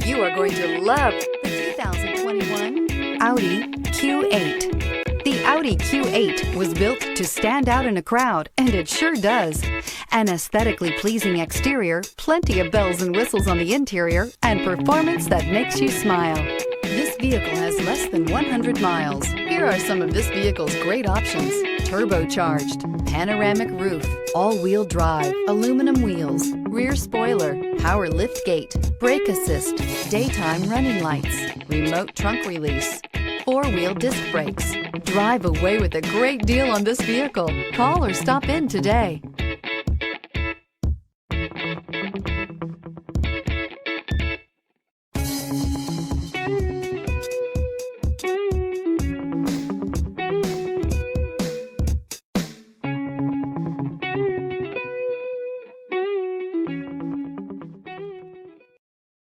You are going to love the 2021 Audi Q8. The Audi Q8 was built to stand out in a crowd, and it sure does. An aesthetically pleasing exterior, plenty of bells and whistles on the interior, and performance that makes you smile. This vehicle has less than 100 miles. Here are some of this vehicle's great options: turbocharged, panoramic roof, all-wheel drive, aluminum wheels, rear spoiler, power liftgate, brake assist, daytime running lights, remote trunk release, four-wheel disc brakes. Drive away with a great deal on this vehicle. Call or stop in today.